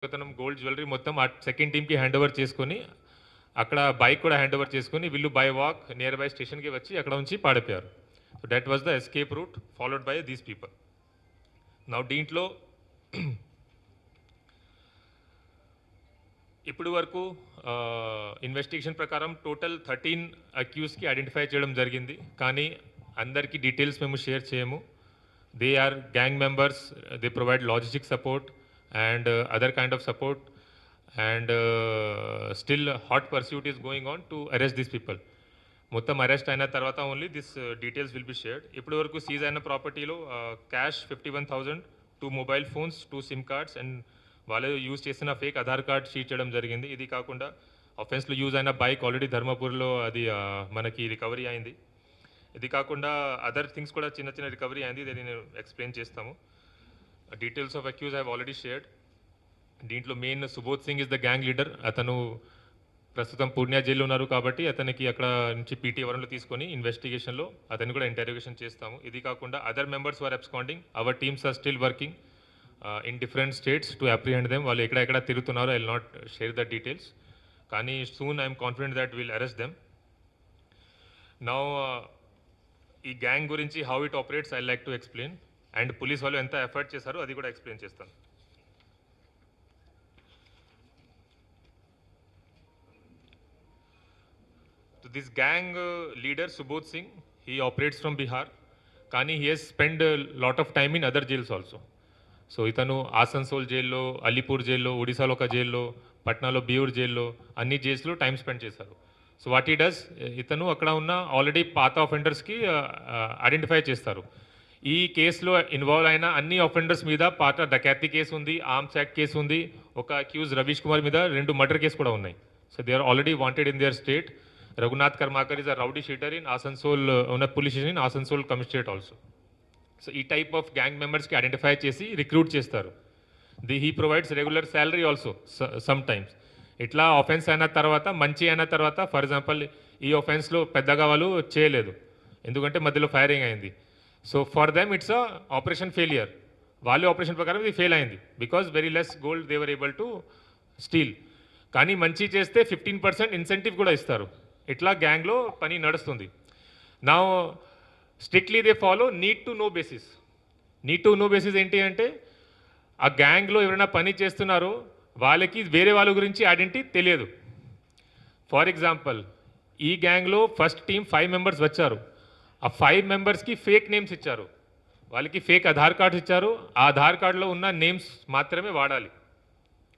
అతను gold jewellery మొత్తం ఆ సెకండ్ టీమ్కి హ్యాండ్ ఓవర్ చేసుకొని అక్కడ బైక్ కూడా హ్యాండ్ ఓవర్ చేసుకొని వీళ్ళు బై వాక్ నియర్ బై స్టేషన్కి వచ్చి అక్కడ నుంచి పాడిపోయారు. So that was the escape route followed by these people. Now దీంట్లో ఇప్పుడు వరకు ఇన్వెస్టిగేషన్ ప్రకారం టోటల్ 13 అక్యూస్కి ఐడెంటిఫై చేయడం జరిగింది. కానీ అందరికీ డీటెయిల్స్ మేము షేర్ చేయము. They are gang members, they provide logistic support and other kind of support, and still hot pursuit is going on to arrest these people. మొత్తం అరెస్ట్ అయిన తర్వాత only this details will be shared. ఇప్పటి వరకు seize అయిన ప్రాపర్టీలో cash 51,000, 2 mobile phones, 2 SIM cards and వాళ్ళు use చేసిన fake Aadhaar card sheet చేయడం జరిగింది. ఇది కాకుండా అఫెన్స్లో యూజ్ అయిన బైక్ ఆల్రెడీ ధర్మపూర్లో అది మనకి రికవరీ అయింది. ఇది కాకుండా అదర్ థింగ్స్ కూడా చిన్న చిన్న రికవరీ అయింది. దీన్ని నేను ఎక్స్ప్లెయిన్ చేస్తాము. Details of accuse I already shared. దీంట్లో main Subodh Singh is the gang leader. అతను ప్రస్తుతం పూర్ణియా జైల్లో ఉన్నారు కాబట్టి అతనికి అక్కడ నుంచి పీటీ వరంలో తీసుకొని ఇన్వెస్టిగేషన్లో అతన్ని కూడా ఇంటర్రోగేషన్ చేస్తాము. ఇది కాకుండా other members are absconding. Our teams are still working in different states to apprehend them. వాళ్ళు ఎక్కడెక్కడ తిరుగుతున్నారో I will not share the details. కానీ soon I'm confident that will arrest them. Now ఈ గ్యాంగ్ గురించి how it operates I like to explain. And police వాళ్ళు ఎంత effort చేశారో అది కూడా ఎక్స్ప్లెయిన్ చేస్తాను. This gang leader Subodh Singh, he operates from Bihar, కానీ he has spend lot of time in other jails also. So ఇతను ఆసన్సోల్ జైల్లో, అలీపూర్ జైల్లో, ఒడిశాలో ఒక జైల్లో, పట్నాలో బియూర్ జైల్లో, అన్ని జైల్స్లో టైం స్పెండ్ చేశారు. సో వాట్ హీ డస్, ఇతను అక్కడ ఉన్న ఆల్రెడీ పాత ఆఫెండర్స్కి ఐడెంటిఫై చేస్తారు. ఈ కేసులో ఇన్వాల్వ్ అయిన అన్ని ఆఫెండర్స్ మీద పాత డకాతి కేసు ఉంది, ఆర్మ్స్ యాక్ట్ కేసు ఉంది, ఒక అక్యూజ్ రవీష్ కుమార్ మీద 2 మర్డర్ కేసు కూడా ఉన్నాయి. So they are already wanted in their state. Raghunath Karmakar is a rowdy sheeter in Asansol, ఉన్న police station in Asansol commissionerate also. So ఈ టైప్ ఆఫ్ గ్యాంగ్ మెంబర్స్కి ఐడెంటిఫై చేసి రిక్రూట్ చేస్తారు. He provides regular salary also sometimes. ఇట్లా offence అయిన తర్వాత, మంచి అయిన తర్వాత, ఫర్ ఎగ్జాంపుల్ ఈ ఆఫెన్స్లో పెద్దగా వాళ్ళు చేయలేదు ఎందుకంటే మధ్యలో ఫైరింగ్ అయింది. So for them it's a operation failure. వాళ్ళు ఆపరేషన్ ప్రకారం ఇది ఫెయిల్ అయింది because very less gold they were able to steal. కానీ మంచి చేస్తే 15% ఇన్సెంటివ్ కూడా ఇస్తారు. ఇట్లా గ్యాంగ్లో పని నడుస్తుంది. నా strictly they follow need to know basis. Need to know basis ఏంటి అంటే ఆ గ్యాంగ్లో ఎవరైనా పని చేస్తున్నారో వాళ్ళకి వేరే వాళ్ళ గురించి ఐడెంటిటీ తెలియదు. ఫర్ ఎగ్జాంపుల్ ఈ గ్యాంగ్లో ఫస్ట్ టీం 5 మెంబర్స్ వచ్చారు. ఆ 5 మెంబర్స్కి ఫేక్ నేమ్స్ ఇచ్చారు. వాళ్ళకి ఫేక్ ఆధార్ కార్డ్స్ ఇచ్చారు. ఆ ఆధార్ కార్డులో ఉన్న నేమ్స్ మాత్రమే వాడాలి.